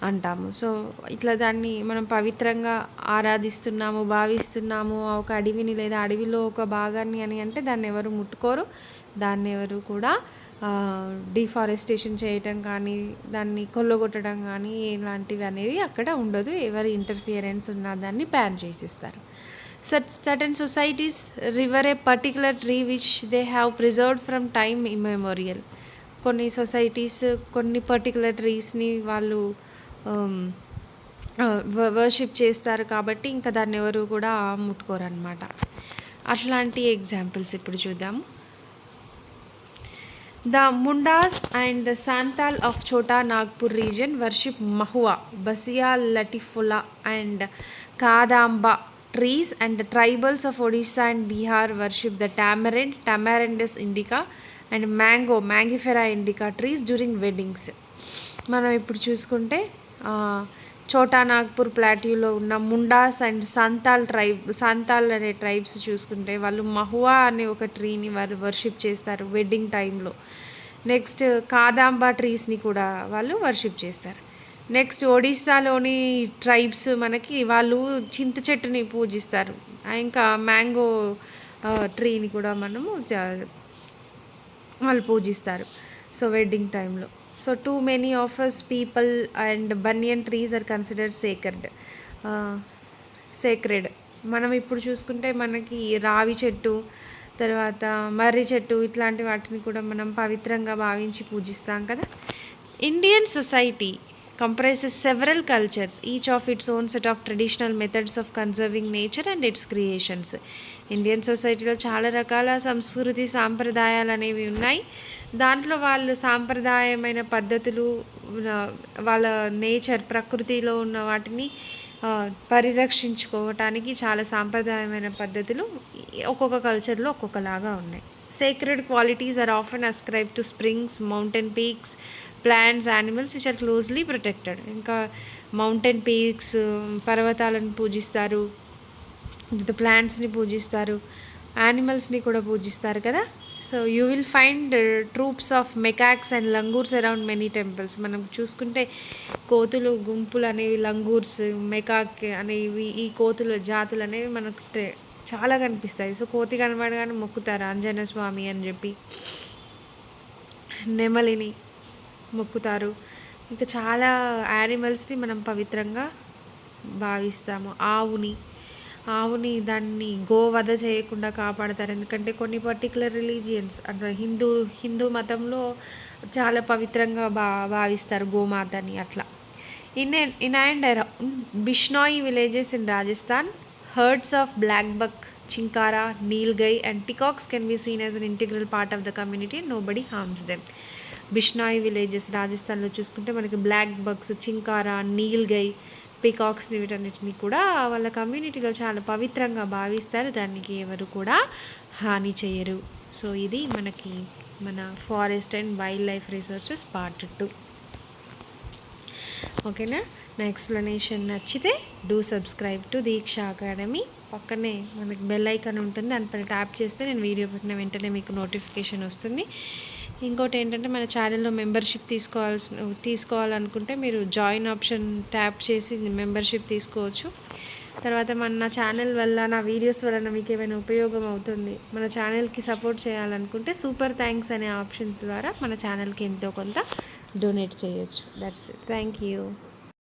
అంటాము. సో ఇట్లా దాన్ని మనం పవిత్రంగా ఆరాధిస్తున్నాము, భావిస్తున్నాము. ఒక అడవిని లేదా అడవిలో ఒక భాగాన్ని అని అంటే దాన్ని ఎవరు ముట్టుకోరు, దాన్ని ఎవరు కూడా డిఫారెస్టేషన్ చేయటం కానీ, దాన్ని కొల్లగొట్టడం కానీ ఇలాంటివి అనేది అక్కడ ఉండదు. ఎవరి ఇంటర్ఫియరెన్స్ ఉన్నా దాన్ని బ్యాన్ చేసేస్తారు. Certain societies revere a particular tree which they have preserved from time immemorial. కొన్ని సొసైటీస్ కొన్ని పర్టికులర్ ట్రీస్ని వాళ్ళు వర్షిప్ చేస్తారు కాబట్టి ఇంకా దాన్ని ఎవరు కూడా ముట్టుకోరు అనమాట. అట్లాంటి ఎగ్జాంపుల్స్ ఇప్పుడు చూద్దాము. The Mundas and the Santhal of Chota Nagpur region worship mahua, bassia latifolia and kadamba trees, and the tribals of Odisha and Bihar worship the tamarind, Tamarindus indica and Mangifera indica trees during weddings. మనం ఇప్పుడు చూసుకుంటే చోటా నాగ్పూర్ ప్లాట్యూలో ఉన్న ముండాస్ అండ్ సంతాల్ అనే ట్రైబ్స్ చూసుకుంటే వాళ్ళు మహువా అనే ఒక ట్రీని వాళ్ళు వర్షిప్ చేస్తారు వెడ్డింగ్ టైంలో. నెక్స్ట్ కాదాంబా ట్రీస్ని కూడా వాళ్ళు వర్షిప్ చేస్తారు. నెక్స్ట్ ఒడిస్సాలోని ట్రైబ్స్ మనకి వాళ్ళు చింత చెట్టుని పూజిస్తారు, ఇంకా మ్యాంగో ట్రీని కూడా మనము వాళ్ళు పూజిస్తారు సో వెడ్డింగ్ టైంలో. So to many of us peepal and banyan trees are considered sacred. మనం ఇప్పుడు చూసుకుంటే మనకి రావి చెట్టు, తర్వాత మర్రి చెట్టు, ఇట్లాంటి వాటిని కూడా మనం పవిత్రంగా భావించి పూజిస్తాం కదా. Indian society comprises several cultures, each of its own set of traditional methods of conserving nature and its creations. Indian సొసైటీలో చాలా రకాల సంస్కృతి సాంప్రదాయాలు అనేవి ఉన్నాయి. దాంట్లో వాళ్ళు సాంప్రదాయమైన పద్ధతులు, వాళ్ళ నేచర్, ప్రకృతిలో ఉన్న వాటిని పరిరక్షించుకోవటానికి చాలా సాంప్రదాయమైన పద్ధతులు ఒక్కొక్క కల్చర్లో ఒక్కొక్కలాగా ఉన్నాయి. Sacred qualities are often ascribe to springs, mountain peaks, plants, animals which are closely protected. ఇంకా మౌంటైన్ పీక్స్, పర్వతాలను పూజిస్తారు, ప్లాంట్స్ని పూజిస్తారు, యానిమల్స్ని కూడా పూజిస్తారు కదా. So you will find troops of macaques and langurs around many temples. మనం చూసుకుంటే కోతులు గుంపులు అనేవి, లంగూర్స్, మెకాక్ అనేవి, ఈ కోతుల జాతులు అనేవి మనకు చాలా కనిపిస్తాయి. సో కోతి కనబడగానే మొక్కుతారు ఆంజనేయ స్వామి అని చెప్పి, నెమలిని మొక్కుతారు. ఇంకా చాలా యానిమల్స్ని మనం పవిత్రంగా భావిస్తాము. ఆవుని దాన్ని గోవధ చేయకుండా కాపాడతారు, ఎందుకంటే కొన్ని పర్టికులర్ రిలీజియన్స్ అంటే హిందూ మతంలో చాలా పవిత్రంగా భావిస్తారు గోమాతని. అట్లా in and around Bishnoi villages in Rajasthan, herds of black buck, chinkara, nilgai and peacocks can be seen as an integral part of the community, nobody harms them. Bishnoi villages రాజస్థాన్లో చూసుకుంటే మనకి బ్లాక్ బగ్స్, చింకారా, నీల్గై, పికాక్స్ని, వీటన్నిటిని కూడా వాళ్ళ కమ్యూనిటీలో చాలా పవిత్రంగా భావిస్తారు, దానికి ఎవరు కూడా హాని చేయరు. సో ఇది మనకి మన forest and wildlife resources part 2. ఓకేనా. నా ఎక్స్ప్లెనేషన్ నచ్చితే do subscribe to Deeksha academy. పక్కనే మనకి బెల్ ఐకాన్ ఉంటుంది, దానిపైన ట్యాప్ చేస్తే నేను వీడియో పెట్టిన వెంటనే మీకు నోటిఫికేషన్ వస్తుంది. ఇంకోటి ఏంటంటే మన ఛానల్లో మెంబర్షిప్ తీసుకోవాలనుకుంటే మీరు జాయిన్ ఆప్షన్ ట్యాప్ చేసి మెంబర్షిప్ తీసుకోవచ్చు. తర్వాత నా ఛానల్ వల్ల, నా వీడియోస్ వలన మీకు ఏమైనా ఉపయోగం అవుతుంది, మన ఛానల్కి సపోర్ట్ చేయాలనుకుంటే సూపర్ థ్యాంక్స్ అనే ఆప్షన్ ద్వారా మన ఛానల్కి ఎంతో కొంత డొనేట్ చేయొచ్చు. That's it. Thank you.